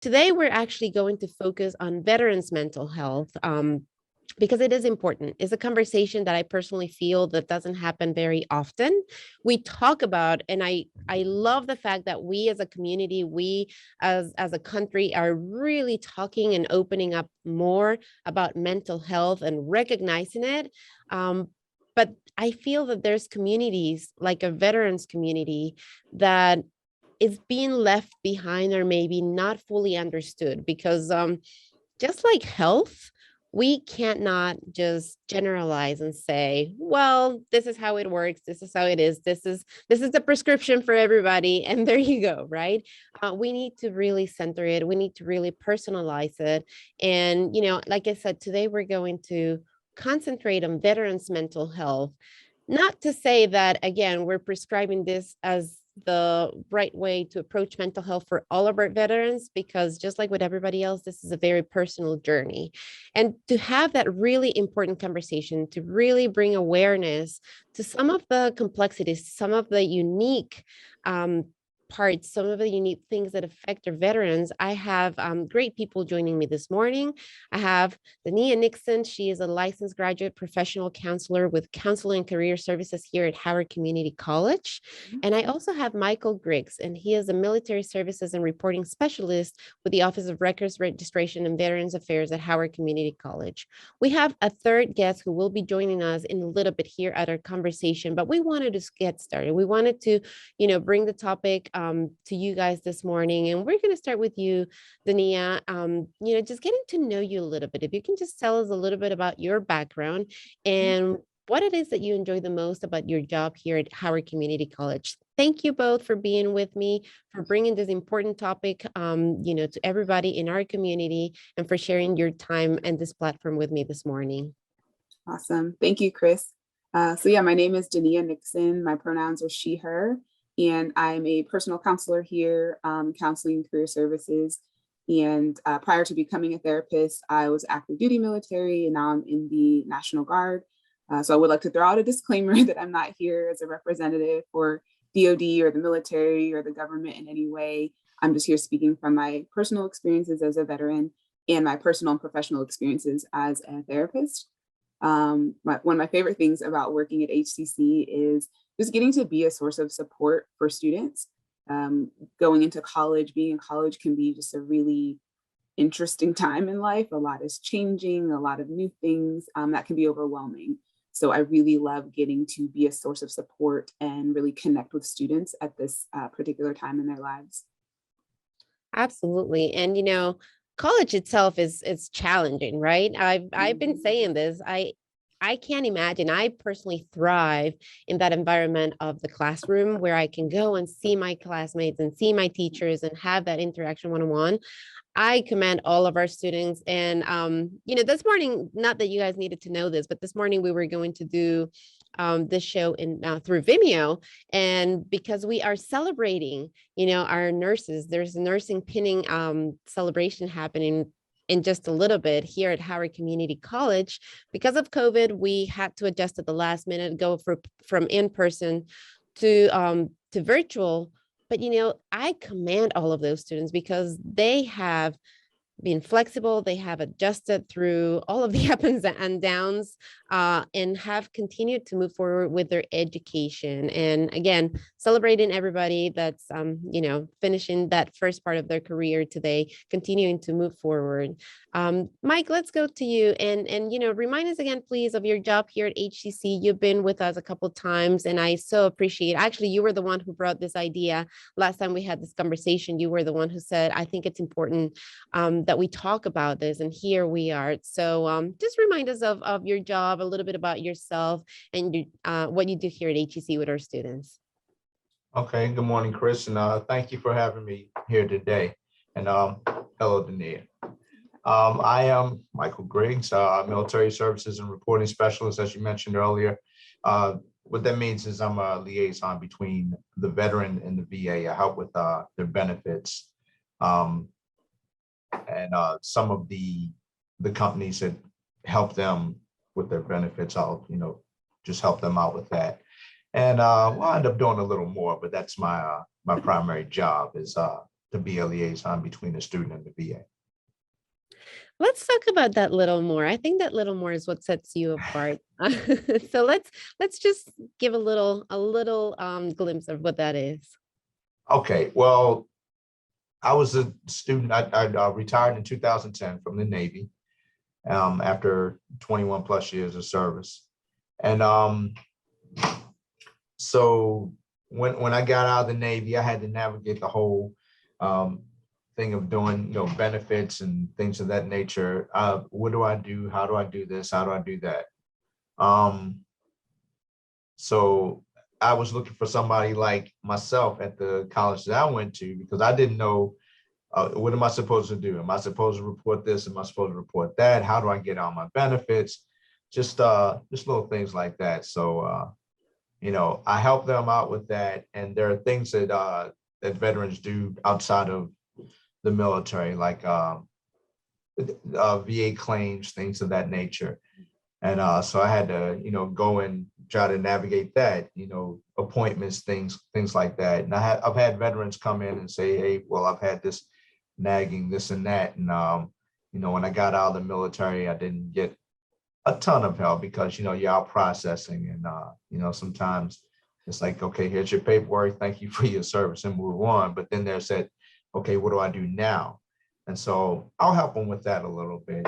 Today, we're actually going to focus on veterans' mental health. Because it is important. It's a conversation that I personally feel that doesn't happen very often. We talk about, and I love the fact that we as a community, we as a country are really talking and opening up more about mental health and recognizing it. But I feel that there's communities like a veterans community that is being left behind or maybe not fully understood because just like health, we can't not just generalize and say, well, this is how it works, this is how it is, this is the prescription for everybody, and there you go, right? We need to really center it, we need to really personalize it. And like I said, today we're going to concentrate on veterans mental health. Not to say that, again, we're prescribing this as the right way to approach mental health for all of our veterans, because just like with everybody else, this is a very personal journey. And to have that really important conversation, to really bring awareness to some of the complexities, some of the unique parts, some of the unique things that affect our veterans, I have great people joining me this morning. I have Daniya Nixon. She is a licensed graduate professional counselor with Counseling and Career Services here at Howard Community College. And I also have Michael Griggs, and he is a military services and reporting specialist with the Office of Records Registration and Veterans Affairs at Howard Community College. We have a third guest who will be joining us in a little bit here at our conversation, but we wanted to get started. We wanted to, bring the topic to you guys this morning. And we're going to start with you, Daniya, just getting to know you a little bit. If you can just tell us a little bit about your background and what it is that you enjoy the most about your job here at Howard Community College. Thank you both for being with me, for bringing this important topic, to everybody in our community, and for sharing your time and this platform with me this morning. Awesome. Thank you, Cris. My name is Daniya Nixon. My pronouns are she, her, and I'm a personal counselor here, Counseling and Career Services. And prior to becoming a therapist, I was active duty military, and now I'm in the National Guard. So I would like to throw out a disclaimer that I'm not here as a representative for DOD or the military or the government in any way. I'm just here speaking from my personal experiences as a veteran and my personal and professional experiences as a therapist. One of my favorite things about working at HCC is just getting to be a source of support for students. Going into college, being in college can be just a really interesting time in life. A lot is changing, a lot of new things that can be overwhelming. So I really love getting to be a source of support and really connect with students at this particular time in their lives. Absolutely. And, college itself is challenging, right? I've been saying this. I can't imagine. I personally thrive in that environment of the classroom where I can go and see my classmates and see my teachers and have that interaction one-on-one. I commend all of our students. And, this morning, not that you guys needed to know this, but this morning we were going to do this show through Vimeo. And because we are celebrating, our nurses, there's a nursing pinning celebration happening in just a little bit here at Howard Community College. Because of COVID, we had to adjust at the last minute, go from in-person to virtual. But, I commend all of those students because they have been flexible. They have adjusted through all of the ups and downs and have continued to move forward with their education. And again, celebrating everybody that's, finishing that first part of their career today, continuing to move forward. Mike, let's go to you and remind us again, please, of your job here at HCC. You've been with us a couple of times, and I so appreciate. Actually, you were the one who brought this idea last time we had this conversation. You were the one who said, I think it's important that we talk about this, and here we are. So just remind us of your job, a little bit about yourself, and what you do here at HCC with our students. Okay, good morning, Cris, and thank you for having me here today. And hello, Daniya. I am Michael Griggs, military services and reporting specialist, as you mentioned earlier. What that means is I'm a liaison between the veteran and the VA. I help with their benefits. And some of the companies that help them with their benefits, I'll just help them out with that. And I end up doing a little more, but that's my primary job is to be a liaison between the student and the VA. Let's talk about that little more. I think that little more is what sets you apart. So let's just give a little glimpse of what that is. Okay, well, I was a student. I retired in 2010 from the Navy after 21 plus years of service. And so when I got out of the Navy, I had to navigate the whole thing of doing, benefits and things of that nature. What do I do? How do I do this? How do I do that? So I was looking for somebody like myself at the college that I went to, because I didn't know, what am I supposed to do? Am I supposed to report this? Am I supposed to report that? How do I get all my benefits? Just little things like that. So, I help them out with that. And there are things that veterans do outside of the military, like VA claims, things of that nature. And so I had to, go and try to navigate that, appointments, things like that. And I've had veterans come in and say, hey, well, I've had this nagging, this and that. And, when I got out of the military, I didn't get a ton of help because, you're out processing and, sometimes it's like, okay, here's your paperwork. Thank you for your service and move on. But then there's that, okay, what do I do now? And so I'll help them with that a little bit,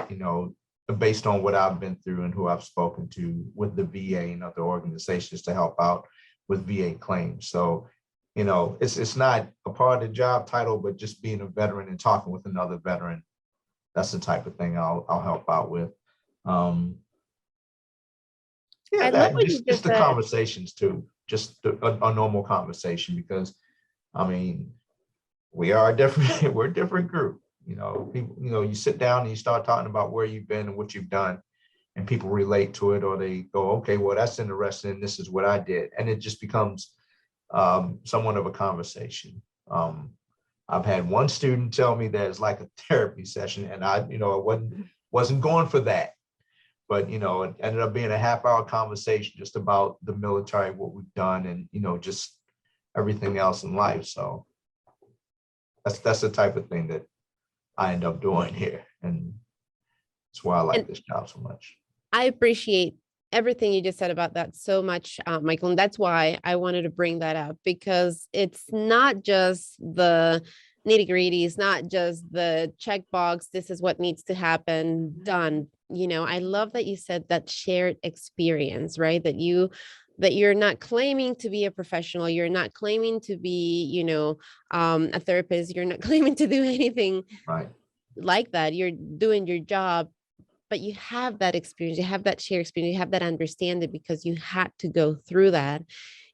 based on what I've been through and who I've spoken to with the VA and other organizations to help out with VA claims. So, it's not a part of the job title, but just being a veteran and talking with another veteran, that's the type of thing I'll help out with. I love what you just just the said. conversations too, just a normal conversation, because we are different, we're a different group. People, you sit down and you start talking about where you've been and what you've done, and people relate to it, or they go, okay, well, that's interesting. This is what I did. And it just becomes somewhat of a conversation. I've had one student tell me that it's like a therapy session, and I wasn't going for that. But, it ended up being a half-hour conversation just about the military, what we've done, and, just everything else in life. So that's the type of thing that I end up doing here. And that's why I like this job so much. I appreciate everything you just said about that so much, Michael. And that's why I wanted to bring that up, because it's not just the nitty gritty. It's not just the checkbox. This is what needs to happen, done. I love that you said that shared experience, right? That you're not claiming to be a professional. You're not claiming to be, a therapist. You're not claiming to do anything right like that. You're doing your job, but you have that experience. You have that shared experience. You have that understanding because you had to go through that.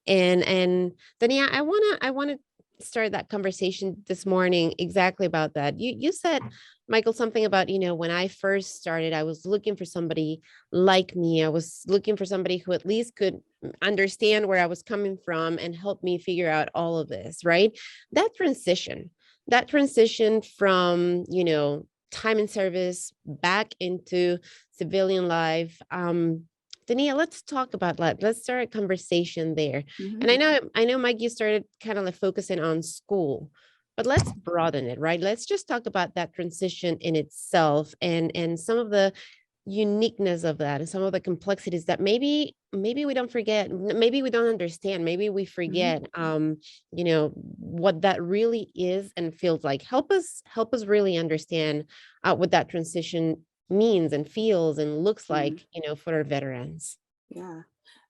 And Daniya, I want to start that conversation this morning exactly about that. You said, Michael, something about, when I first started, I was looking for somebody like me. I was looking for somebody who at least could understand where I was coming from and help me figure out all of this, right? That transition from, time in service back into civilian life. Daniya, let's talk about that. Let's start a conversation there. Mhm. And I know, Mike, you started kind of like focusing on school, but let's broaden it, right? Let's just talk about that transition in itself and some of the uniqueness of that and some of the complexities that maybe we don't forget, maybe we don't understand, maybe we forget, what that really is and feels like. Help us really understand what that transition means and feels and looks like, for our veterans. Yeah.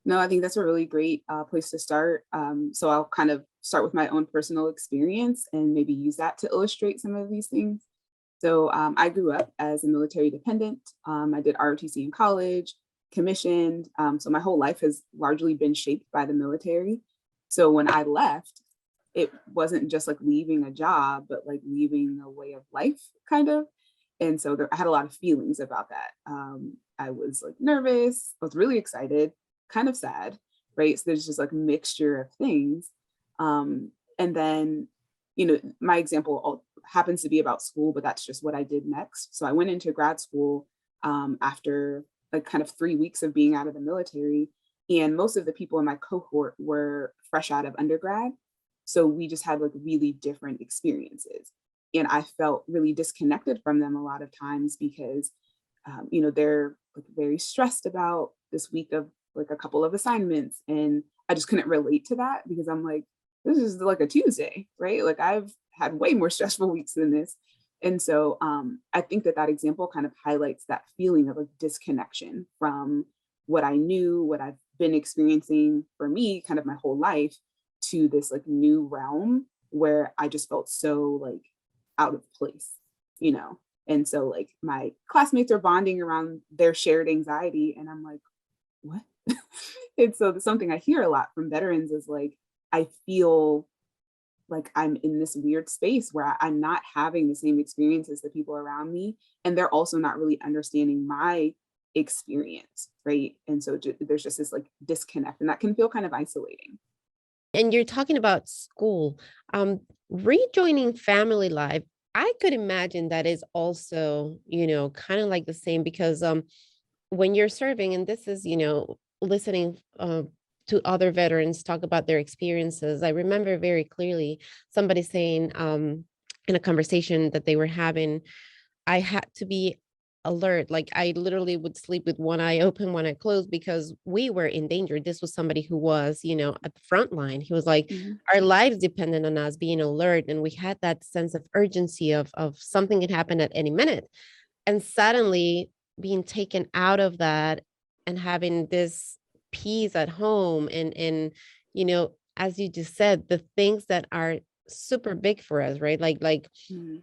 No, I think that's a really great place to start. So I'll kind of start with my own personal experience and maybe use that to illustrate some of these things. So I grew up as a military dependent. I did ROTC in college, commissioned. So my whole life has largely been shaped by the military. So when I left, it wasn't just like leaving a job, but like leaving a way of life, kind of. And so I had a lot of feelings about that. I was like nervous, I was really excited, kind of sad, right? So there's just like a mixture of things. And then, my example happens to be about school, but that's just what I did next. So I went into grad school after like kind of 3 weeks of being out of the military. And most of the people in my cohort were fresh out of undergrad. So we just had like really different experiences. And I felt really disconnected from them a lot of times because, they're like very stressed about this week of like a couple of assignments. And I just couldn't relate to that because I'm like, this is like a Tuesday, right? Like I've had way more stressful weeks than this. And so I think that example kind of highlights that feeling of a disconnection from what I knew, what I've been experiencing for me kind of my whole life to this like new realm where I just felt so like out of place, you know? And so like my classmates are bonding around their shared anxiety. And I'm like, what? And so something I hear a lot from veterans is like, I feel like I'm in this weird space where I'm not having the same experience as the people around me. And they're also not really understanding my experience, right? And so there's just this like disconnect, and that can feel kind of isolating. And you're talking about school, rejoining family life. I could imagine that is also, kind of like the same because when you're serving, and this is, listening to other veterans talk about their experiences. I remember very clearly somebody saying in a conversation that they were having, I had to be alert. Like I literally would sleep with one eye open, one eye closed because we were in danger. This was somebody who was, at the front line. He was like, Mhm. our lives depended on us being alert. And we had that sense of urgency of something could happen at any minute. And suddenly being taken out of that and having this peace at home as you just said, the things that are super big for us, right? Like Mhm.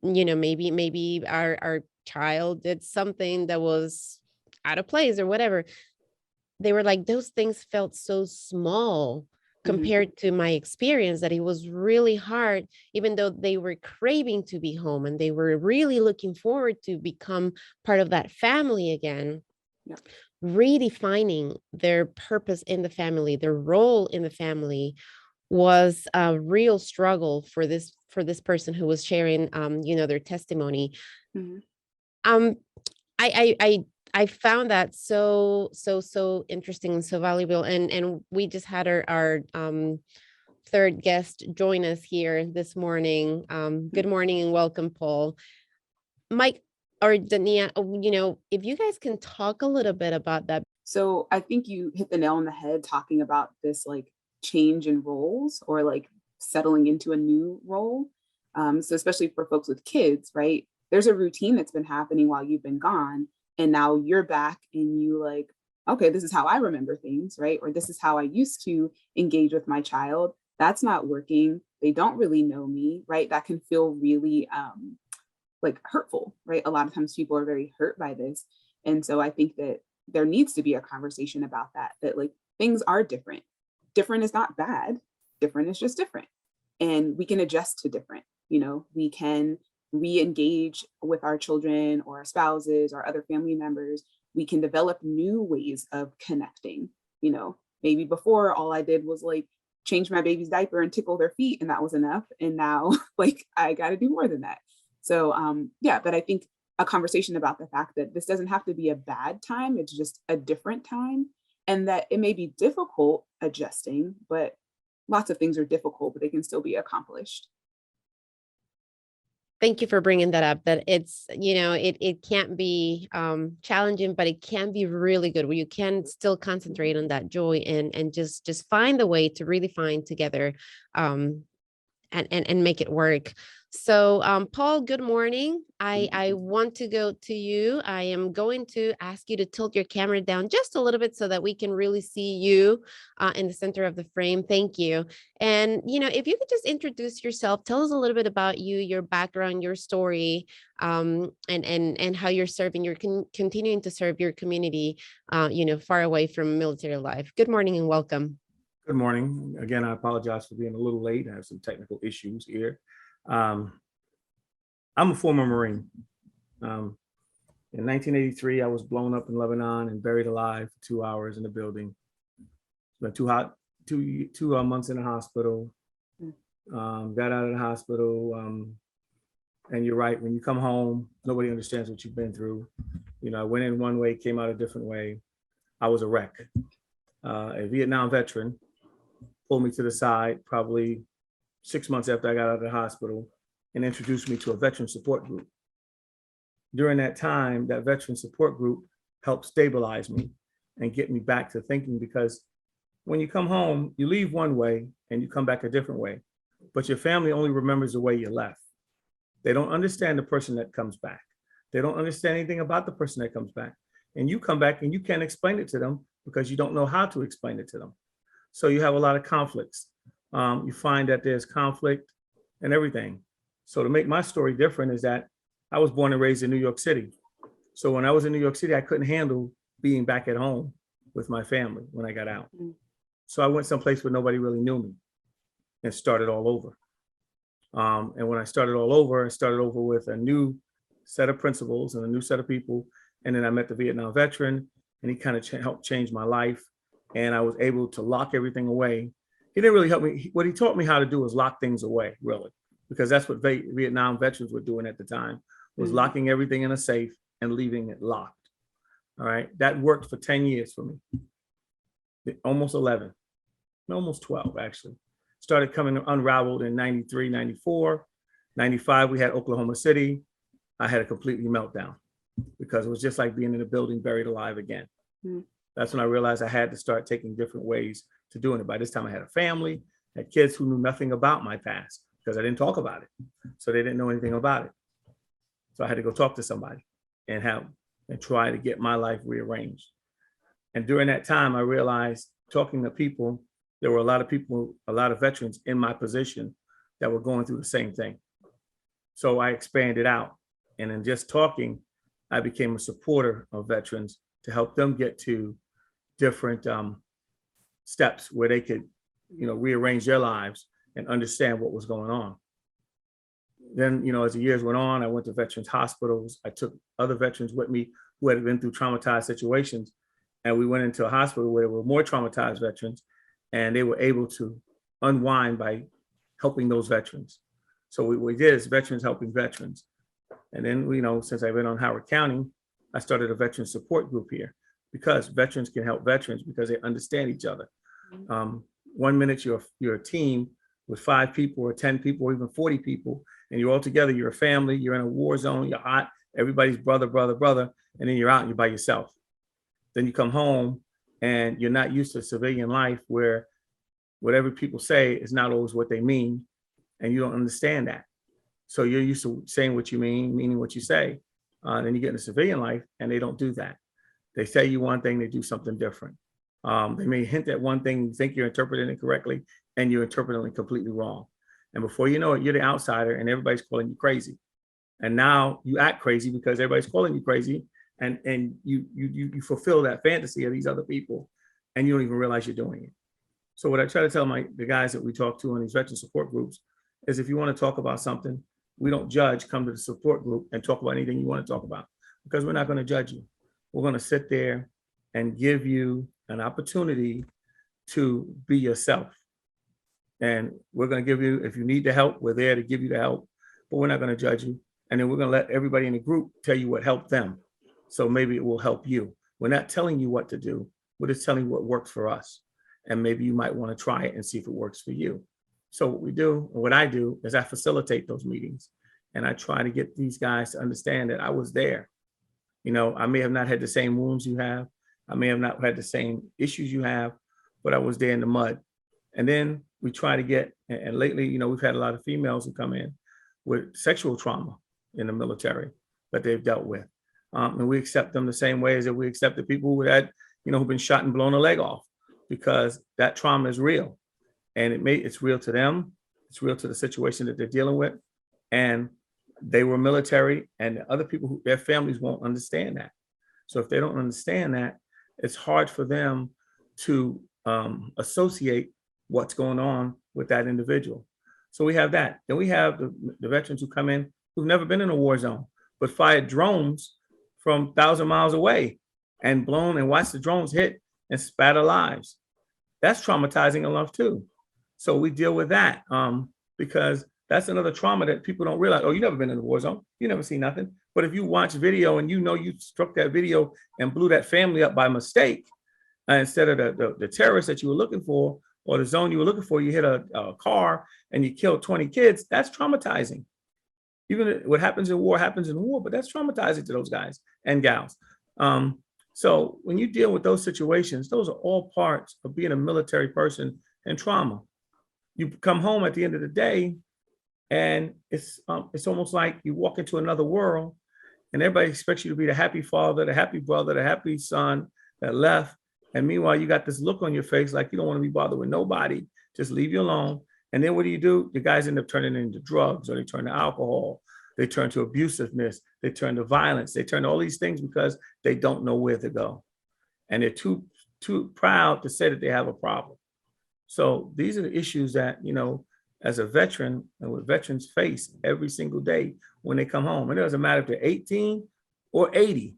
maybe our child did something that was out of place or whatever. They were like, those things felt so small Mhm. compared to my experience that it was really hard, even though they were craving to be home and they were really looking forward to become part of that family again. Yep. Redefining their purpose in the family, their role in the family was a real struggle for this person who was sharing their testimony. Mhm. um I found that so interesting and so valuable, and we just had our third guest join us here this morning. Good morning and welcome, Paul. Mike or Daniya, if you guys can talk a little bit about that. So I think you hit the nail on the head talking about this like change in roles or like settling into a new role. So especially for folks with kids, right? There's a routine that's been happening while you've been gone, and now you're back and you like, okay, this is how I remember things, right? Or this is how I used to engage with my child. That's not working. They don't really know me, right? That can feel really like hurtful, right? A lot of times people are very hurt by this. And so I think that there needs to be a conversation about that like things are different. Different is not bad. Different is just different. And we can adjust to different. We can re-engage with our children or our spouses or other family members. We can develop new ways of connecting. Maybe before all I did was like change my baby's diaper and tickle their feet and that was enough. And now like I got to do more than that. So yeah, but I think a conversation about the fact that this doesn't have to be a bad time, it's just a different time, and that it may be difficult adjusting, but lots of things are difficult, but they can still be accomplished. Thank you for bringing that up, that it's, it can't be challenging, but it can be really good where you can still concentrate on that joy and just find the way to really find together and make it work. So, Paul, good morning. I want to go to you. I am going to ask you to tilt your camera down just a little bit so that we can really see you in the center of the frame. Thank you. And, if you could just introduce yourself, tell us a little bit about you, your background, your story, and how you're serving, you're continuing to serve your community, far away from military life. Good morning and welcome. Good morning. Again, I apologize for being a little late. I have some technical issues here. I'm a former Marine. In 1983, I was blown up in Lebanon and buried alive for 2 hours in the building. Spent two months in the hospital. Got out of the hospital. And you're right, when you come home, nobody understands what you've been through. I went in one way, came out a different way. I was a wreck. A Vietnam veteran pulled me to the side, probably 6 months after I got out of the hospital and introduced me to a veteran support group. During that time, that veteran support group helped stabilize me and get me back to thinking, because when you come home, you leave one way and you come back a different way, but your family only remembers the way you left. They don't understand the person that comes back. They don't understand anything about the person that comes back. And you come back and you can't explain it to them because you don't know how to explain it to them. So you have a lot of conflicts. You find that there's conflict and everything. So to make my story different is that I was born and raised in New York City. So when I was in New York City, I couldn't handle being back at home with my family when I got out. So I went someplace where nobody really knew me and started all over. And when I started all over, I started over with a new set of principles and a new set of people. And then I met the Vietnam veteran, and he kind of helped change my life. And I was able to lock everything away. He didn't really help me. What he taught me how to do was lock things away, really, because that's what Vietnam veterans were doing at the time, was locking everything in a safe and leaving it locked. All right. That worked for 10 years for me. Almost 11, almost 12, actually. Started coming unraveled in 93, 94, 95. We had Oklahoma City. I had a completely meltdown because it was just like being in a building buried alive again. That's when I realized I had to start taking different ways to doing it. By this time I had a family, had kids who knew nothing about my past because I didn't talk about it. So they didn't know anything about it. So I had to go talk to somebody and try to get my life rearranged. And during that time, I realized, talking to people, there were a lot of people, a lot of veterans in my position that were going through the same thing. So I expanded out. And in just talking, I became a supporter of veterans to help them get to different steps where they could, rearrange their lives and understand what was going on. Then, as the years went on, I went to veterans hospitals. I took other veterans with me who had been through traumatized situations. And we went into a hospital where there were more traumatized veterans, and they were able to unwind by helping those veterans. So what we did is veterans helping veterans. And then, since I've been on Howard County, I started a veteran support group here because veterans can help veterans because they understand each other. 1 minute you're a team with 5 people or 10 people or even 40 people, and you're all together, you're a family, you're in a war zone, you're hot, everybody's brother, and then you're out and you're by yourself. Then you come home and you're not used to civilian life where whatever people say is not always what they mean, and you don't understand that. So you're used to saying what you mean, meaning what you say. Then you get into civilian life and they don't do that. They say you one thing, they do something different. They may hint at one thing, you think you're interpreting it correctly, and you're interpreting it completely wrong. And before you know it, you're the outsider and everybody's calling you crazy. And now you act crazy because everybody's calling you crazy, and you fulfill that fantasy of these other people, and you don't even realize you're doing it. So what I try to tell the guys that we talk to in these veteran support groups is, if you want to talk about something, we don't judge. Come to the support group and talk about anything you want to talk about, because we're not going to judge you. We're going to sit there and give you an opportunity to be yourself. And we're going to give you, if you need the help, we're there to give you the help, but we're not going to judge you. And then we're going to let everybody in the group tell you what helped them. So maybe it will help you. We're not telling you what to do. We're just telling you what works for us. And maybe you might want to try it and see if it works for you. So what we do, and what I do, is I facilitate those meetings. And I try to get these guys to understand that I was there. I may have not had the same wounds you have. I may have not had the same issues you have, but I was there in the mud. And then we try to get, and lately, we've had a lot of females who come in with sexual trauma in the military that they've dealt with. And we accept them the same way as if we accept the people who had, who've been shot and blown a leg off, because that trauma is real. And it's real to them. It's real to the situation that they're dealing with. And they were military, and other people, their families won't understand that. So if they don't understand that, it's hard for them to associate what's going on with that individual. So we have that. Then we have the veterans who come in who've never been in a war zone, but fired drones from 1,000 miles away and blown and watched the drones hit and spatter lives. That's traumatizing enough too. So we deal with that because that's another trauma that people don't realize. Oh, you've never been in a war zone. You never seen nothing. But if you watch video and you struck that video and blew that family up by mistake, instead of the terrorist that you were looking for, or the zone you were looking for, you hit a car and you killed 20 kids, that's traumatizing. Even what happens in war, but that's traumatizing to those guys and gals. So when you deal with those situations, those are all parts of being a military person and trauma. You come home at the end of the day, and it's almost like you walk into another world, and everybody expects you to be the happy father, the happy brother, the happy son that left. And meanwhile, you got this look on your face like you don't want to be bothered with nobody, just leave you alone. And then what do? The guys end up turning into drugs, or they turn to alcohol, they turn to abusiveness, they turn to violence, they turn to all these things because they don't know where to go. And they're too proud to say that they have a problem. So these are the issues that, as a veteran and what veterans face every single day when they come home. And it doesn't matter if they're 18 or 80,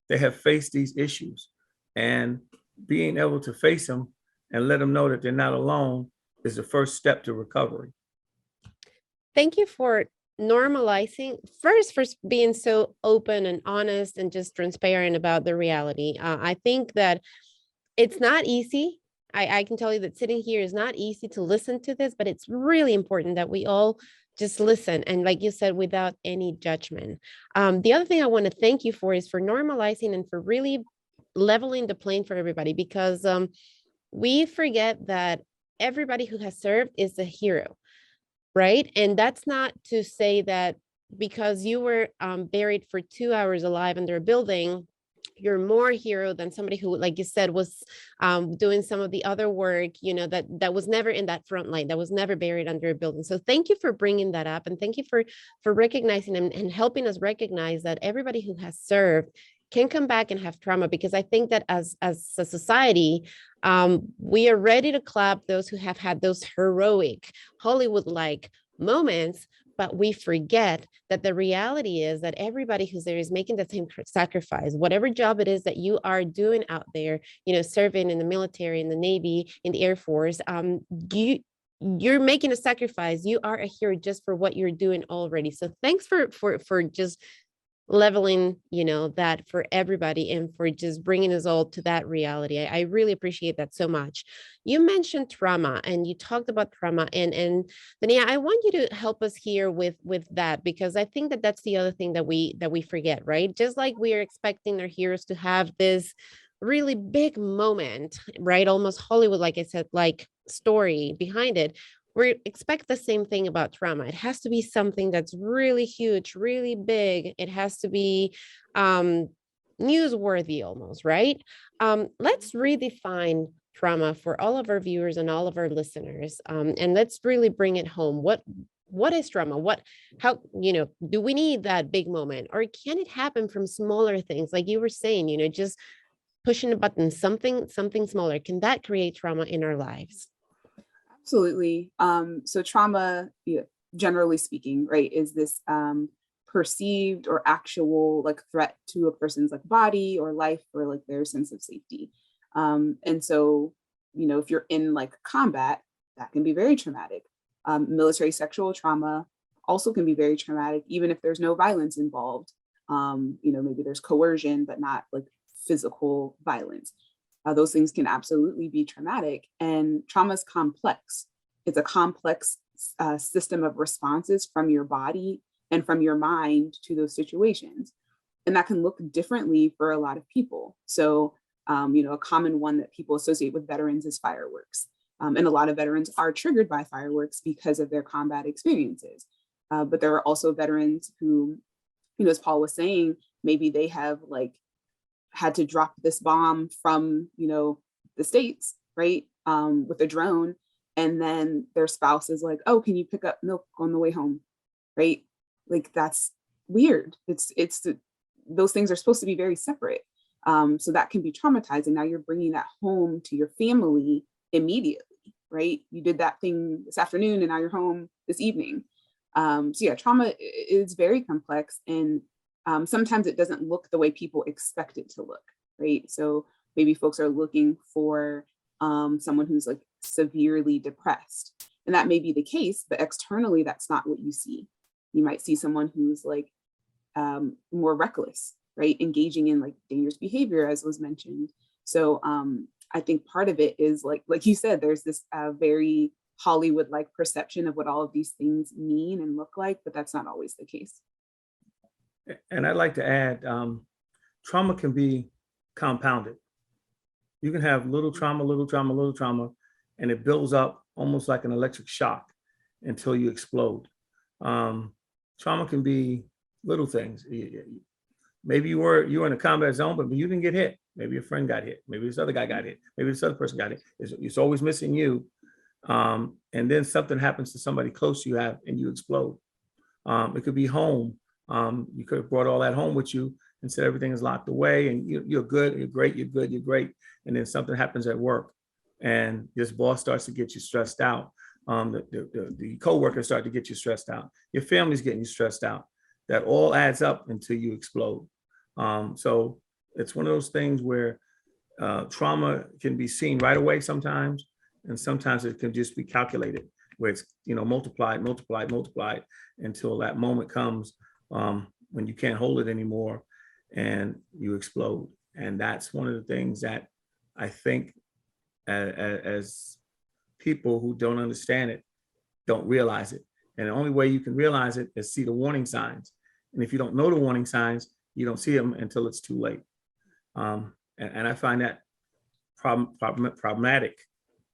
they have faced these issues. And being able to face them and let them know that they're not alone is the first step to recovery. Thank you for normalizing, first for being so open and honest and just transparent about the reality. I think that it's not easy. I can tell you that sitting here is not easy to listen to this, but it's really important that we all just listen. And like you said, without any judgment. The other thing I want to thank you for is for normalizing and for really leveling the plane for everybody, because we forget that everybody who has served is a hero, right? And that's not to say that because you were buried for 2 hours alive under a building, you're more hero than somebody who, like you said, was doing some of the other work, that was never in that front line, that was never buried under a building. So thank you for bringing that up. And thank you for recognizing and helping us recognize that everybody who has served can come back and have trauma, because I think that as a society, we are ready to clap those who have had those heroic Hollywood-like moments, but we forget that the reality is that everybody who's there is making the same sacrifice. Whatever job it is that you are doing out there, serving in the military, in the Navy, in the Air Force, you're making a sacrifice. You are a hero just for what you're doing already. So thanks for just leveling, that for everybody and for just bringing us all to that reality. I really appreciate that so much. You mentioned trauma and you talked about trauma, and Daniya, I want you to help us here with that, because I think that that's the other thing that we forget, right? Just like we are expecting our heroes to have this really big moment, right? Almost Hollywood, like I said, like story behind it. We expect the same thing about trauma. It has to be something that's really huge, really big. It has to be newsworthy almost, right? Let's redefine trauma for all of our viewers and all of our listeners. And let's really bring it home. What is trauma? How, do we need that big moment, or can it happen from smaller things? Like you were saying, just pushing a button, something smaller. Can that create trauma in our lives? Absolutely. So trauma, generally speaking, right, is this perceived or actual threat to a person's body or life or their sense of safety. And so, if you're in combat, that can be very traumatic. Military sexual trauma also can be very traumatic, even if there's no violence involved. Maybe there's coercion, but not physical violence. Those things can absolutely be traumatic, and trauma is complex. It's a complex system of responses from your body and from your mind to those situations. And that can look differently for a lot of people. So, a common one that people associate with veterans is fireworks. And a lot of veterans are triggered by fireworks because of their combat experiences. But there are also veterans who, as Paul was saying, maybe they have had to drop this bomb from, the States, right? With a drone. And then their spouse is like, oh, can you pick up milk on the way home? Right? That's weird. Those things are supposed to be very separate. So that can be traumatizing. Now you're bringing that home to your family immediately, right? You did that thing this afternoon and now you're home this evening. So yeah, trauma is very complex, and sometimes it doesn't look the way people expect it to look, right? So maybe folks are looking for someone who's severely depressed, and that may be the case, but externally, that's not what you see. You might see someone who's more reckless, right? Engaging in dangerous behavior, as was mentioned. So I think part of it is like you said, there's this very Hollywood-like perception of what all of these things mean and look like, but that's not always the case. And I'd like to add, trauma can be compounded. You can have little trauma, little trauma, little trauma, and it builds up almost like an electric shock until you explode. Trauma can be little things. Maybe you were in a combat zone, but you didn't get hit. Maybe your friend got hit. Maybe this other guy got hit. Maybe this other person got hit. It's always missing you. And then something happens to somebody close to you and you explode. It could be home. You could have brought all that home with you and said everything is locked away and you're good, you're great, you're good, you're great. And then something happens at work and this boss starts to get you stressed out. The coworkers start to get you stressed out. Your family's getting you stressed out. That all adds up until you explode. So it's one of those things where trauma can be seen right away sometimes, and sometimes it can just be calculated, where it's multiplied until that moment comes when you can't hold it anymore and you explode. And that's one of the things that I think as people who don't understand it don't realize it. And the only way you can realize it is see the warning signs. And if you don't know the warning signs, you don't see them until it's too late. And I find that problematic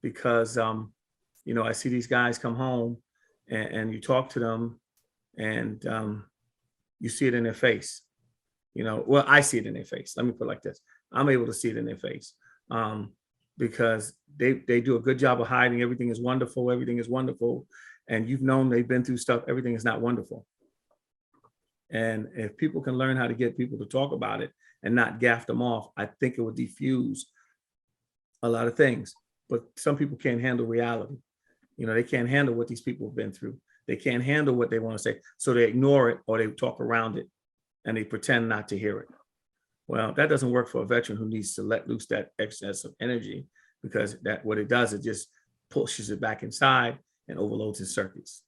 because, I see these guys come home and you talk to them and you see it in their face. Well, I see it in their face. Let me put it like this. I'm able to see it in their face because they do a good job of hiding. Everything is wonderful. Everything is wonderful. And you've known they've been through stuff. Everything is not wonderful. And if people can learn how to get people to talk about it and not gaff them off, I think it would diffuse a lot of things. But some people can't handle reality. They can't handle what these people have been through. They can't handle what they want to say. So they ignore it or they talk around it and they pretend not to hear it. Well, that doesn't work for a veteran who needs to let loose that excess of energy, because what it does, it just pushes it back inside and overloads his circuits.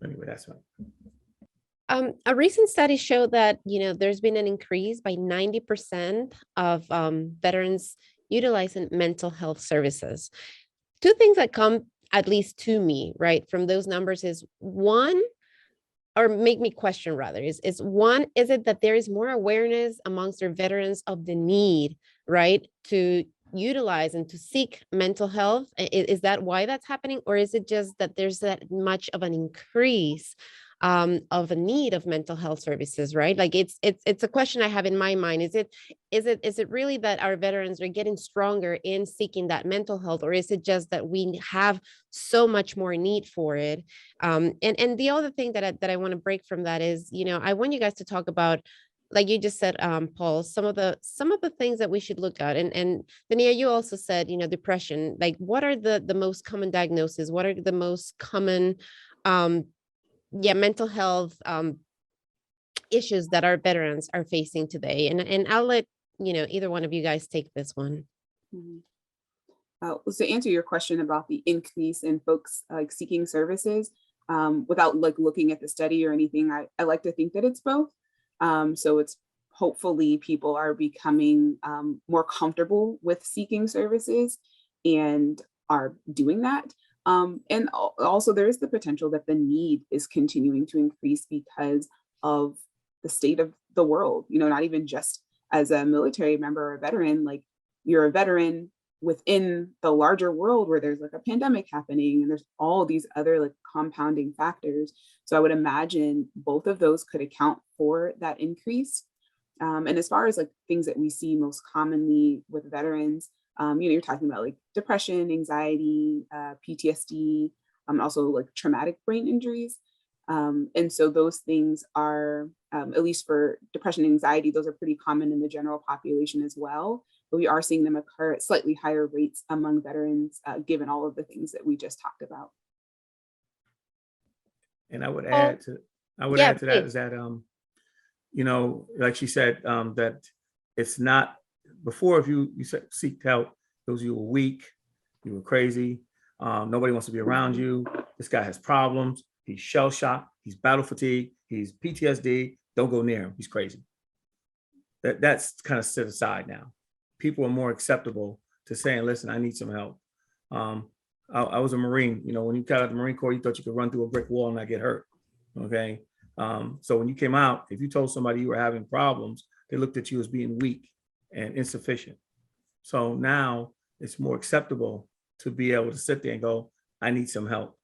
Anyway, that's right. A recent study showed that, there's been an increase by 90% of veterans utilizing mental health services. Two things that come at least to me, right, from those numbers is one, or make me question rather, is it that there is more awareness amongst our veterans of the need, right, to utilize and to seek mental health? Is that why that's happening? Or is it just that there's that much of an increase of a need of mental health services, right? Like it's a question I have in my mind. Is it really that our veterans are getting stronger in seeking that mental health, or is it just that we have so much more need for it? And the other thing that I want to break from that is, I want you guys to talk about, like you just said, Paul, some of the things that we should look at. And Daniya, you also said, depression. Like, what are the most common diagnoses? What are the most common mental health issues that our veterans are facing today? And I'll let either one of you guys take this one. So to answer your question about the increase in folks seeking services, without looking at the study or anything, I like to think that it's both. So it's hopefully people are becoming more comfortable with seeking services and are doing that. And also there is the potential that the need is continuing to increase because of the state of the world, not even just as a military member or a veteran, like you're a veteran within the larger world where there's a pandemic happening and there's all these other compounding factors. So I would imagine both of those could account for that increase. And as far as things that we see most commonly with veterans, you're talking about depression, anxiety, PTSD, also traumatic brain injuries. And so those things are, at least for depression and anxiety, those are pretty common in the general population as well. But we are seeing them occur at slightly higher rates among veterans, given all of the things that we just talked about. And I would add to that is that, like she said, that it's not, before, if you seeked help, those you were weak, you were crazy, nobody wants to be around you, this guy has problems, he's shell-shocked, he's battle fatigued, he's PTSD, don't go near him, he's crazy. That's kind of set aside now. People are more acceptable to saying, listen, I need some help. I was a Marine. You know, when you got out of the Marine Corps, you thought you could run through a brick wall and not get hurt. Okay. So when you came out, if you told somebody you were having problems, they looked at you as being weak and insufficient. So now it's more acceptable to be able to sit there and go, I need some help.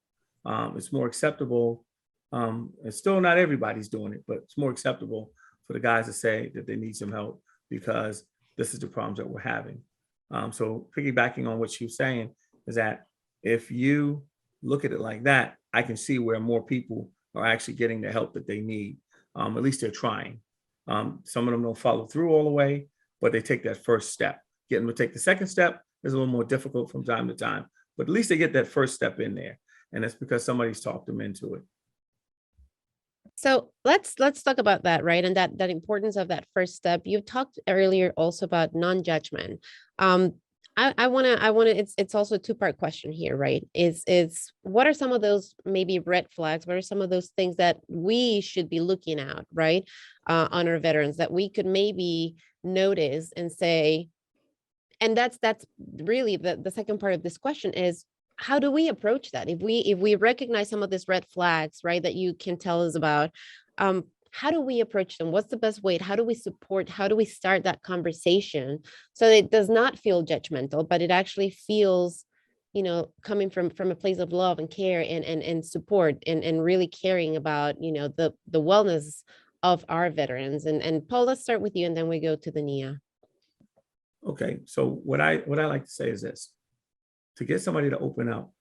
It's more acceptable. And still not everybody's doing it, but it's more acceptable for the guys to say that they need some help because this is the problems that we're having. So piggybacking on what she was saying is that if you look at it like that, I can see where more people are actually getting the help that they need. At least they're trying. Some of them don't follow through all the way, but they take that first step. Getting them to take the second step is a little more difficult from time to time, but at least they get that first step in there. And that's because somebody's talked them into it. So let's talk about that, right? And that importance of that first step. You talked earlier also about non-judgment. I want to, it's also a two-part question here, right? Is what are some of those maybe red flags? What are some of those things that we should be looking at, right? On our veterans that we could maybe notice and say, and that's really the second part of this question is, how do we approach that? If we recognize some of these red flags, right, that you can tell us about, how do we approach them? What's the best way? How do we support? How do we start that conversation so that it does not feel judgmental, but it actually feels, you know, coming from a place of love and care and support and really caring about, you know, the wellness of our veterans. And Paul, let's start with you, and then we go to the Nia. Okay, so what I like to say is this: to get somebody to open up,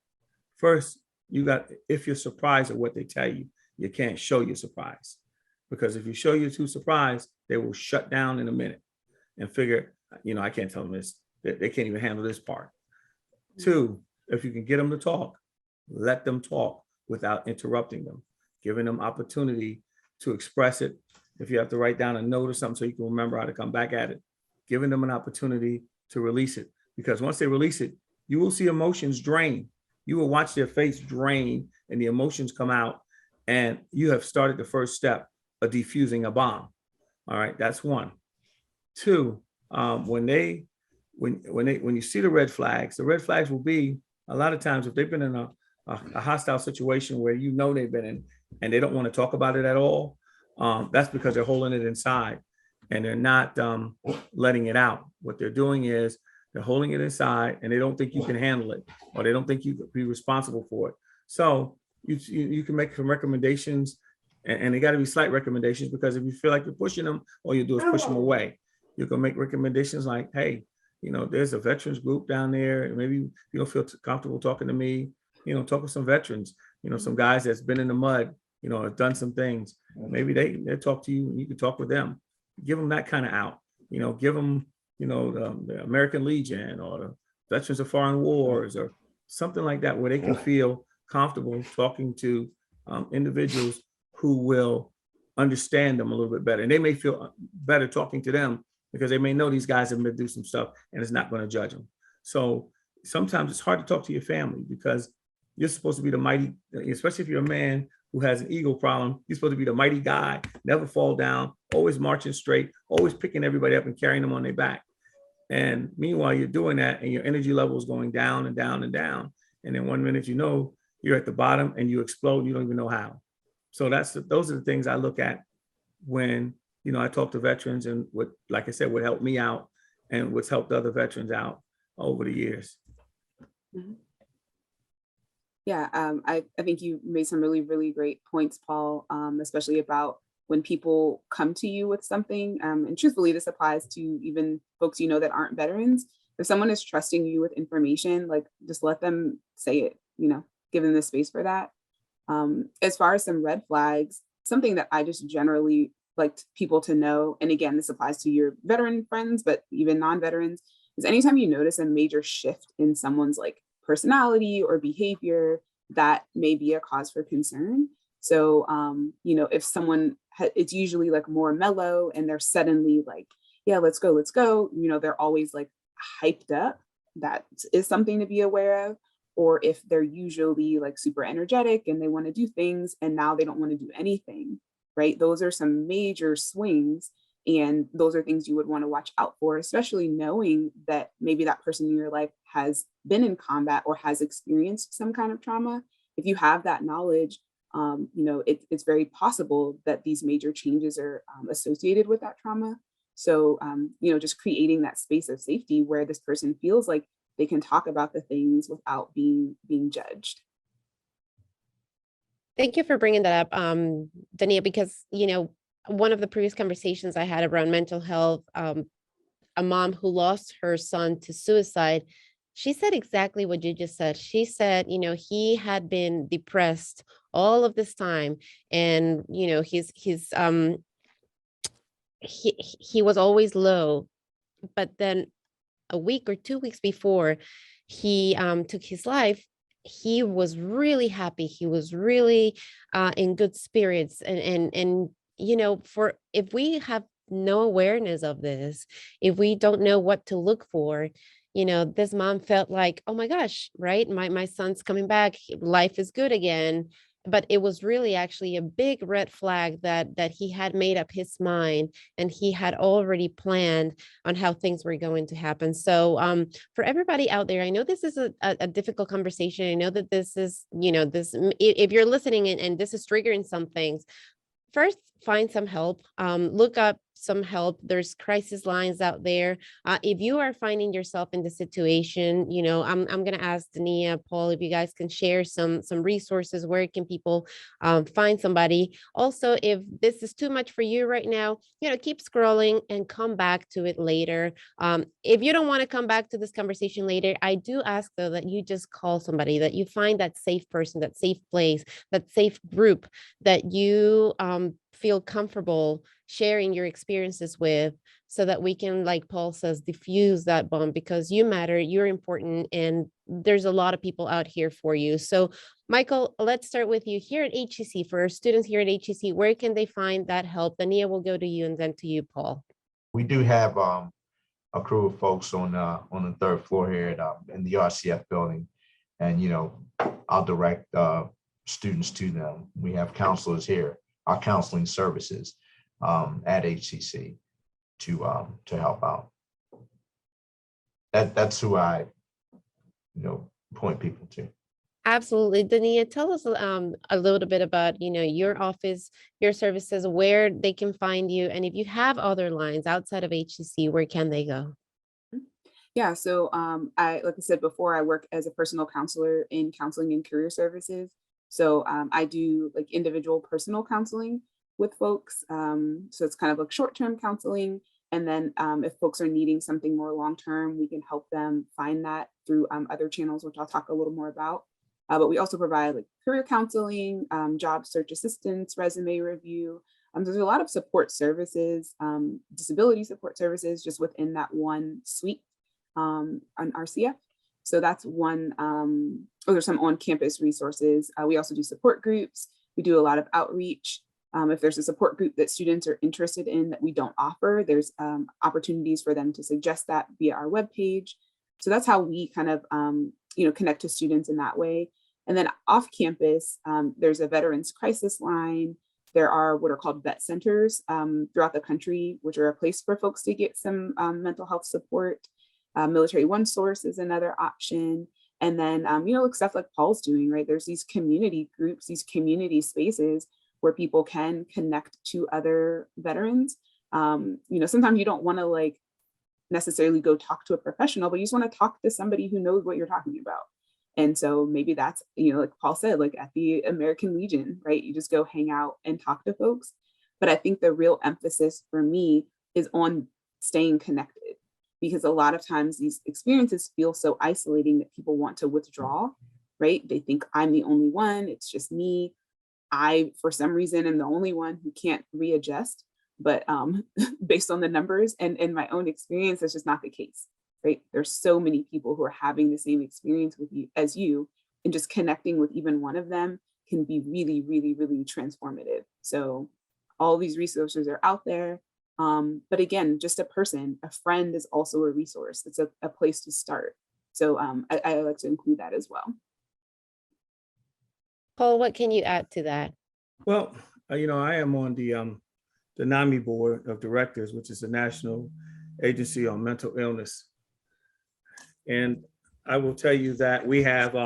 first, if you're surprised at what they tell you, you can't show you're surprised. Because if you show you're too surprised, they will shut down in a minute and figure, you know, I can't tell them this, they can't even handle this part. Two, if you can get them to talk, let them talk without interrupting them, giving them opportunity to express it. If you have to write down a note or something so you can remember how to come back at it, giving them an opportunity to release it. Because once they release it, you will see emotions drain. You will watch their face drain and the emotions come out, and you have started the first step of defusing a bomb. All right, that's one. Two, when you see the red flags will be a lot of times if they've been in a hostile situation where you know they've been in and they don't want to talk about it at all. That's because they're holding it inside and they're not letting it out. What they're doing is they're holding it inside and they don't think you can handle it, or they don't think you could be responsible for it. So you can make some recommendations, and they got to be slight recommendations, because if you feel like you're pushing them, all you do is push them away. You can make recommendations like, hey, you know, there's a veterans group down there. Maybe you don't feel comfortable talking to me. You know, talk with some veterans, you know, some guys that's been in the mud, you know, have done some things. Maybe they talk to you and you can talk with them. Give them that kind of out, you know, give them, you know, the American Legion or the Veterans of Foreign Wars or something like that, where they can feel comfortable talking to individuals who will understand them a little bit better. And they may feel better talking to them because they may know these guys have been through some stuff and it's not going to judge them. So sometimes it's hard to talk to your family because you're supposed to be the mighty, especially if you're a man who has an ego problem, you're supposed to be the mighty guy, never fall down, always marching straight, always picking everybody up and carrying them on their back. And meanwhile, you're doing that and your energy level is going down and down and down. And then 1 minute, you know, you're at the bottom and you explode, you don't even know how. So those are the things I look at when, you know, I talk to veterans, and what, like I said, what helped me out and what's helped other veterans out over the years. Mm-hmm. Yeah, I think you made some really, really great points, Paul, especially about when people come to you with something. And truthfully, this applies to even folks you know that aren't veterans. If someone is trusting you with information, like just let them say it, you know, give them the space for that. As far as some red flags, something that I just generally like people to know, and again, this applies to your veteran friends, but even non-veterans, is anytime you notice a major shift in someone's like personality or behavior, that may be a cause for concern. So, you know, if someone, it's usually like more mellow and they're suddenly like, yeah, let's go, you know, they're always like hyped up, that is something to be aware of. Or if they're usually like super energetic and they want to do things and now they don't want to do anything, right? Those are some major swings And those are things you would want to watch out for, especially knowing that maybe that person in your life has been in combat or has experienced some kind of trauma. If you have that knowledge, it's very possible that these major changes are associated with that trauma. So, just creating that space of safety where this person feels like they can talk about the things without being judged. Thank you for bringing that up, Daniya, because, one of the previous conversations I had around mental health, a mom who lost her son to suicide, she said exactly what you just said. She said, he had been depressed all of this time, and, he was always low, but then a week or 2 weeks before he took his life, he was really happy. He was really in good spirits. And for if we have no awareness of this, if we don't know what to look for, this mom felt like, oh my gosh, right? My son's coming back. Life is good again. But it was really actually a big red flag that he had made up his mind and he had already planned on how things were going to happen. So for everybody out there, I know this is a difficult conversation. I know that this is, if you're listening and this is triggering some things, first, find some help. Look up some help. There's crisis lines out there. If you are finding yourself in the situation, I'm going to ask Daniya, Paul, if you guys can share some resources. Where can people find somebody? Also, if this is too much for you right now, keep scrolling and come back to it later. If you don't want to come back to this conversation later, I do ask though that you just call somebody, that you find that safe person, that safe place, that safe group that you feel comfortable sharing your experiences with, so that we can, like Paul says, diffuse that bomb, because you matter, you're important, and there's a lot of people out here for you. So Michael, let's start with you here at HCC. For our students here at HCC, where can they find that help? Daniya will go to you, and then to you, Paul. We do have a crew of folks on the third floor here in the RCF building, and I'll direct students to them. We have counselors here, our counseling services at HCC to help out. That's who I point people to. Absolutely. Daniya, tell us a little bit about, your office, your services, where they can find you. And if you have other lines outside of HCC, where can they go? Yeah, so like I said before, I work as a personal counselor in counseling and career services. So I do like individual personal counseling with folks. So it's kind of like short-term counseling. And then if folks are needing something more long-term, we can help them find that through other channels, which I'll talk a little more about. But we also provide like career counseling, job search assistance, resume review. There's a lot of support services, disability support services just within that one suite on RCF. So that's one, there's some on-campus resources. We also do support groups. We do a lot of outreach. If there's a support group that students are interested in that we don't offer, there's opportunities for them to suggest that via our webpage. So that's how we kind of, connect to students in that way. And then off campus, there's a veterans crisis line. There are what are called vet centers throughout the country, which are a place for folks to get some mental health support. Military One Source is another option. And then, like stuff like Paul's doing, right? There's these community groups, these community spaces where people can connect to other veterans. Sometimes you don't want to like necessarily go talk to a professional, but you just want to talk to somebody who knows what you're talking about. And so maybe that's, like Paul said, like at the American Legion, right? You just go hang out and talk to folks. But I think the real emphasis for me is on staying connected, because a lot of times these experiences feel so isolating that people want to withdraw, right? They think I'm the only one, it's just me. I, for some reason, am the only one who can't readjust. But based on the numbers and my own experience, that's just not the case, right? There's so many people who are having the same experience with you as you, and just connecting with even one of them can be really, really, really transformative. So all these resources are out there. But again, just a person, a friend is also a resource. It's a place to start. So I like to include that as well. Paul, what can you add to that? Well, I am on the the Nami Board of Directors, which is the National Agency on Mental Illness. And I will tell you that we have,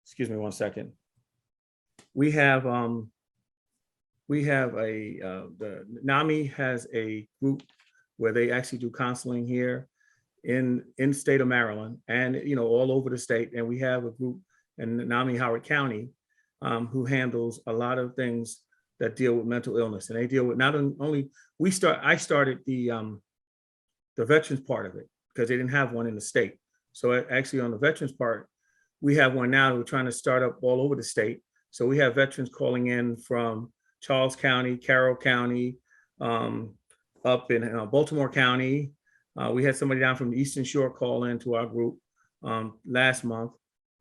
excuse me one second. We have the NAMI has a group where they actually do counseling here in state of Maryland and, all over the state. And we have a group in NAMI Howard County who handles a lot of things that deal with mental illness. And they deal with not only, I started the veterans part of it because they didn't have one in the state. So actually on the veterans part, we have one now that we're trying to start up all over the state. So we have veterans calling in from Charles County, Carroll County, up in Baltimore County. We had somebody down from the Eastern Shore call in to our group last month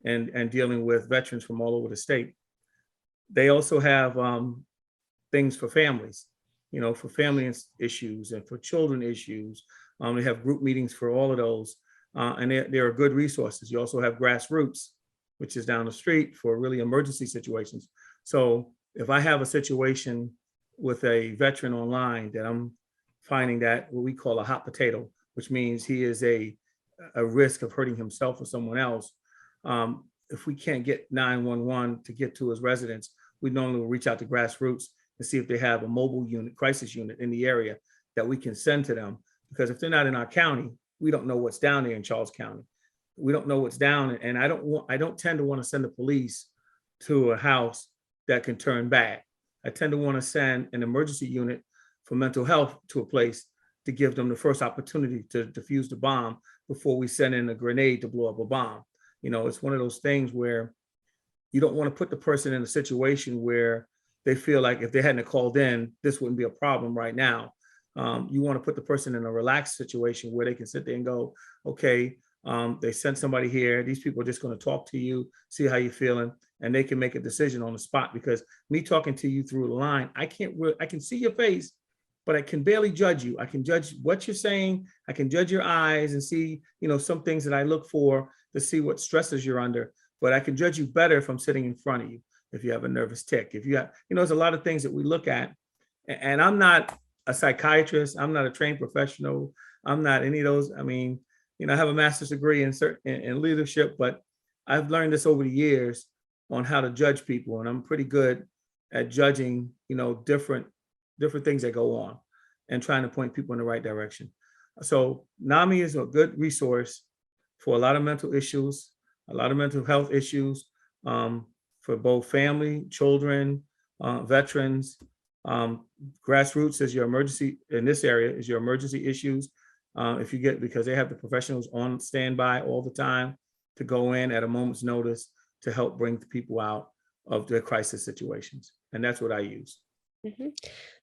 and dealing with veterans from all over the state. They also have things for families, for family issues and for children issues. They have group meetings for all of those. And there are good resources. You also have Grassroots, which is down the street for really emergency situations. So if I have a situation with a veteran online that I'm finding that what we call a hot potato, which means he is a risk of hurting himself or someone else, if we can't get 911 to get to his residence, we normally will reach out to Grassroots and see if they have a mobile unit, crisis unit in the area that we can send to them. Because if they're not in our county, we don't know what's down there in Charles County. We don't know what's down, and I don't tend to want to send the police to a house that can turn bad. I tend to want to send an emergency unit for mental health to a place to give them the first opportunity to defuse the bomb before we send in a grenade to blow up a bomb. It's one of those things where you don't want to put the person in a situation where they feel like if they hadn't called in, this wouldn't be a problem right now. You want to put the person in a relaxed situation where they can sit there and go, okay, they sent somebody here. These people are just going to talk to you, see how you're feeling, and they can make a decision on the spot. Because me talking to you through the line, I can see your face, but I can barely judge you. I can judge what you're saying. I can judge your eyes and see, some things that I look for to see what stresses you're under. But I can judge you better if I'm sitting in front of you. If you have a nervous tick, if you have, there's a lot of things that we look at. And I'm not a psychiatrist. I'm not a trained professional. I'm not any of those. I mean, I have a master's degree in leadership, but I've learned this over the years on how to judge people. And I'm pretty good at judging, different things that go on and trying to point people in the right direction. So NAMI is a good resource for a lot of mental issues, a lot of mental health issues, for both family, children, veterans. Grassroots is your emergency in this area is your emergency issues. Because they have the professionals on standby all the time to go in at a moment's notice to help bring the people out of their crisis situations. And that's what I use. Mm-hmm.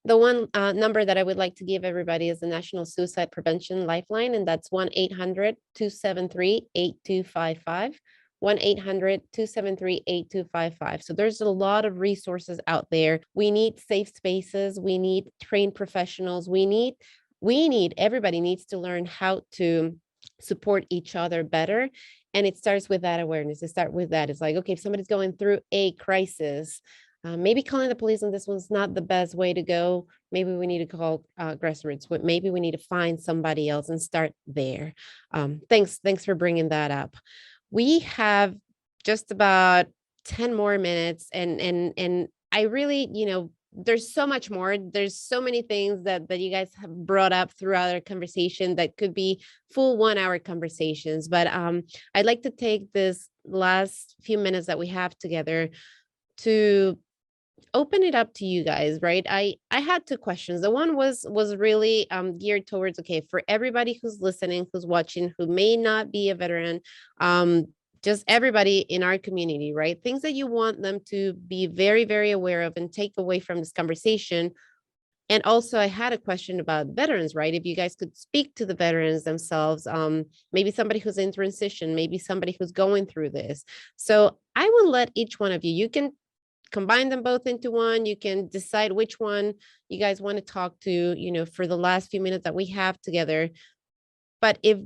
The one number that I would like to give everybody is the National Suicide Prevention Lifeline, and that's 1-800-273-8255. 1-800-273-8255. So there's a lot of resources out there. We need safe spaces. We need trained professionals. Everybody needs to learn how to support each other better. And it starts with that awareness. It's like, okay, if somebody's going through a crisis, maybe calling the police on this one's not the best way to go. Maybe we need to call Grassroots. Maybe we need to find somebody else and start there. Thanks for bringing that up. We have just about 10 more minutes, and I really, there's so much more. There's so many things that you guys have brought up throughout our conversation that could be full 1-hour conversations. But I'd like to take this last few minutes that we have together to open it up to you guys, right? I had 2 questions. The one was really geared towards, okay, for everybody who's listening, who's watching, who may not be a veteran, just everybody in our community, right? Things that you want them to be very, very aware of and take away from this conversation. And also I had a question about veterans, right? If you guys could speak to the veterans themselves, maybe somebody who's in transition, maybe somebody who's going through this. So I will let each one of you can combine them both into one. You can decide which one you guys want to talk to, for the last few minutes that we have together. But if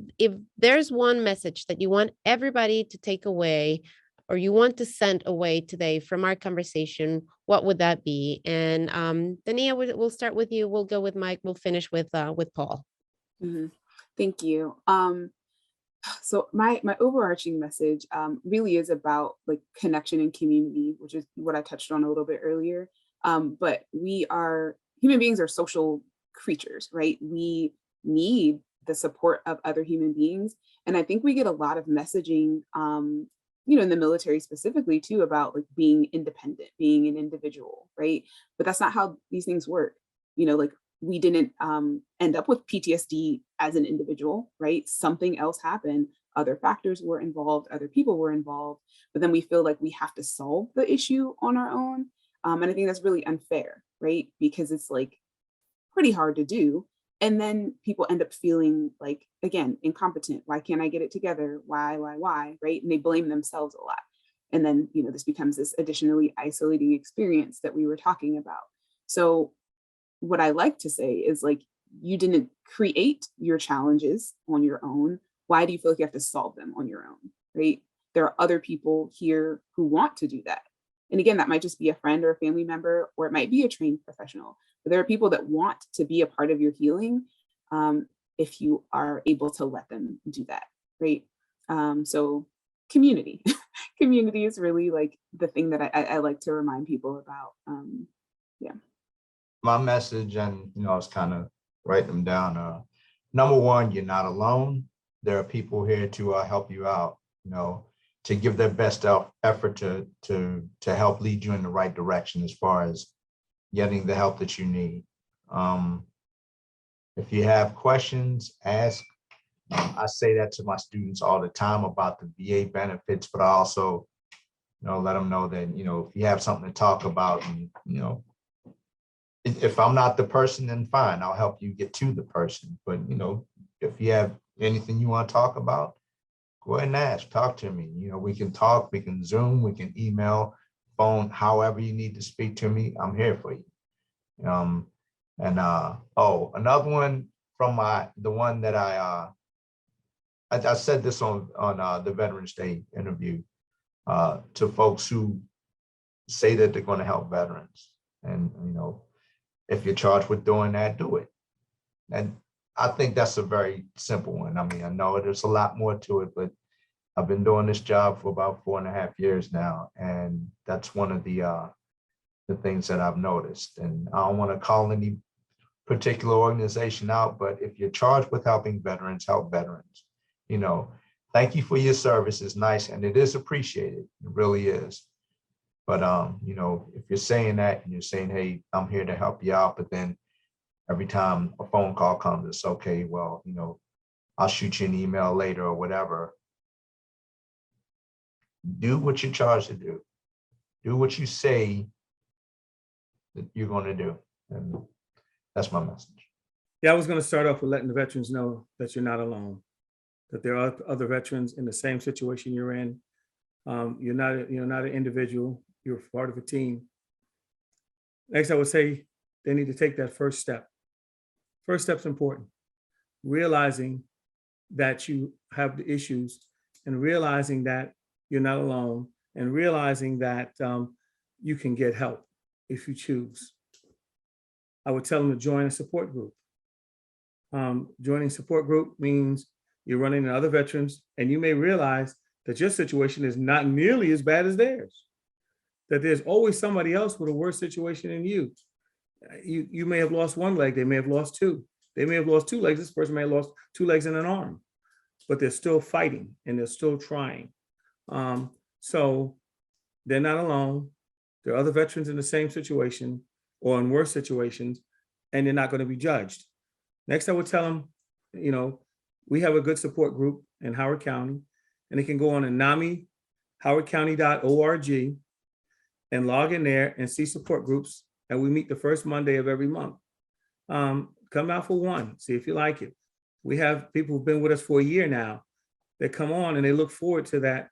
there's one message that you want everybody to take away or you want to send away today from our conversation, what would that be? And Daniya, we'll start with you. We'll go with Mike. We'll finish with Paul. Mhm. Thank you. So my overarching message really is about like connection and community, which is what I touched on a little bit earlier. But human beings are social creatures, right? We need the support of other human beings. And I think we get a lot of messaging, in the military specifically too, about like being independent, being an individual, right? But that's not how these things work. Like we didn't end up with PTSD as an individual, right? Something else happened. Other factors were involved, other people were involved, but then we feel like we have to solve the issue on our own. And I think that's really unfair, right? Because it's like pretty hard to do. And then people end up feeling like, again, incompetent. Why can't I get it together? Why, right? And they blame themselves a lot. And then, this becomes this additionally isolating experience that we were talking about. So what I like to say is like, you didn't create your challenges on your own. Why do you feel like you have to solve them on your own, right? There are other people here who want to do that. And again, that might just be a friend or a family member, or it might be a trained professional. But there are people that want to be a part of your healing if you are able to let them do that, right? So community. Community is really like the thing that I like to remind people about. My message, and I was kind of writing them down. Number one, you're not alone. There are people here to help you out, to give their best effort to help lead you in the right direction as far as getting the help that you need. If you have questions, ask. I say that to my students all the time about the VA benefits, but I also, let them know that, if you have something to talk about, and, if I'm not the person, then fine, I'll help you get to the person. But, if you have anything you want to talk about, go ahead and ask, talk to me. We can talk, we can Zoom, we can email, phone, however you need to speak to me, I'm here for you. Another one from the one that I said this on the Veterans Day interview to folks who say that they're going to help veterans. And, if you're charged with doing that, do it. And I think that's a very simple one. I mean, I know there's a lot more to it, but I've been doing this job for about 4.5 years now. And that's one of the things that I've noticed. And I don't want to call any particular organization out, but if you're charged with helping veterans, help veterans. Thank you for your service is nice, and it is appreciated. It really is. But if you're saying that and you're saying, hey, I'm here to help you out, but then every time a phone call comes, it's okay, well, I'll shoot you an email later or whatever. Do what you're charged to do. Do what you say that you're going to do. And that's my message. Yeah, I was going to start off with letting the veterans know that you're not alone, that there are other veterans in the same situation you're in. You're not an individual. You're part of a team. Next, I would say they need to take that first step. First step's important. Realizing that you have the issues and realizing that you're not alone and realizing that you can get help if you choose. I would tell them to join a support group. Joining support group means you're running into other veterans and you may realize that your situation is not nearly as bad as theirs, that there's always somebody else with a worse situation than you. You may have lost one leg, they may have lost two. They may have lost two legs, this person may have lost 2 legs and an arm, but they're still fighting and they're still trying. So they're not alone. There are other veterans in the same situation or in worse situations, and they're not going to be judged. Next, I would tell them, we have a good support group in Howard County, and they can go on to Nami, howardcounty.org, and log in there and see support groups. And we meet the first Monday of every month. Come out for one, see if you like it. We have people who've been with us for a year now that come on and they look forward to that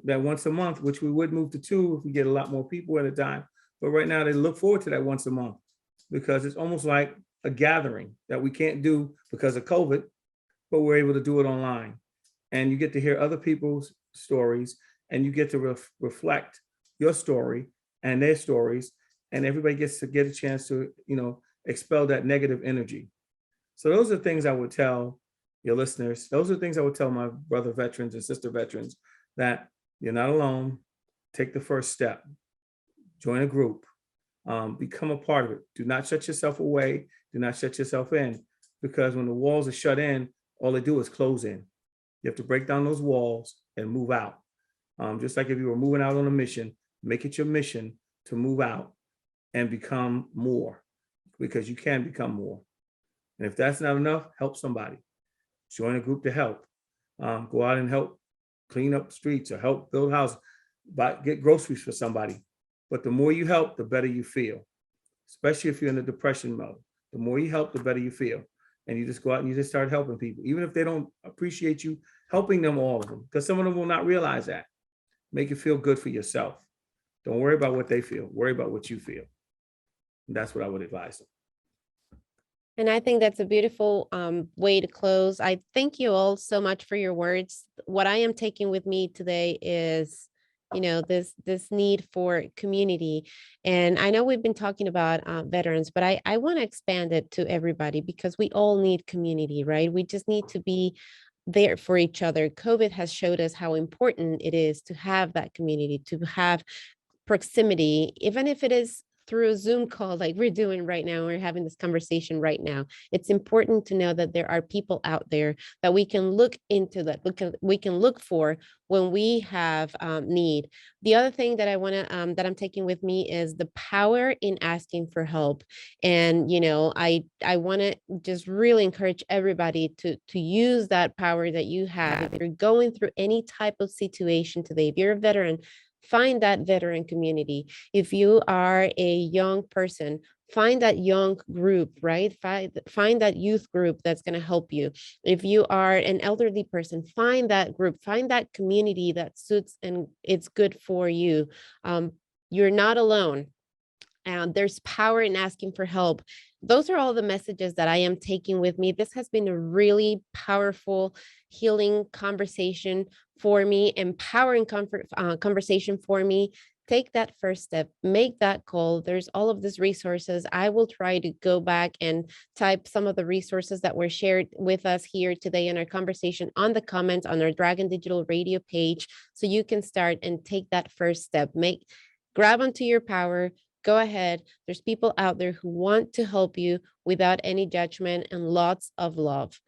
once a month, which we would move to 2 if we get a lot more people at a time. But right now they look forward to that once a month because it's almost like a gathering that we can't do because of COVID, but we're able to do it online. And you get to hear other people's stories and you get to reflect your story and their stories, and everybody gets to get a chance to, expel that negative energy. So those are things I would tell your listeners. Those are things I would tell my brother veterans and sister veterans, that you're not alone. Take the first step. Join a group. Become a part of it. Do not shut yourself away. Do not shut yourself in, because when the walls are shut in, all they do is close in. You have to break down those walls and move out. Just like if you were moving out on a mission, make it your mission to move out and become more, because you can become more. And if that's not enough, help somebody. Join a group to help. Go out and help clean up streets or help build houses, get groceries for somebody. But the more you help, the better you feel, especially if you're in a depression mode. The more you help, the better you feel. And you just go out and you just start helping people, even if they don't appreciate you helping them, all of them, because some of them will not realize that. Make it feel good for yourself. Don't worry about what they feel. Worry about what you feel. And that's what I would advise them. And I think that's a beautiful way to close. I thank you all so much for your words. What I am taking with me today is, this need for community. And I know we've been talking about veterans, but I want to expand it to everybody, because we all need community, right? We just need to be there for each other. COVID has showed us how important it is to have that community, to have proximity, even if it is through a Zoom call like we're doing right now. We're having this conversation right now. It's important to know that there are people out there that we can look into, that we can look for when we have need. The other thing that I want to that I'm taking with me is the power in asking for help. And I want to just really encourage everybody to use that power that you have. If you're going through any type of situation today, if you're a veteran, find that veteran community. If you are a young person, find that young group, right? Find that youth group that's going to help you. If you are an elderly person, find that group, find that community that suits and it's good for you. You're not alone. And there's power in asking for help. Those are all the messages that I am taking with me. This has been a really powerful, healing conversation for me, empowering conversation for me. Take that first step, make that call. There's all of these resources. I will try to go back and type some of the resources that were shared with us here today in our conversation on the comments on our Dragon Digital Radio page, so you can start and take that first step. Grab onto your power. Go ahead. There's people out there who want to help you without any judgment, and lots of love.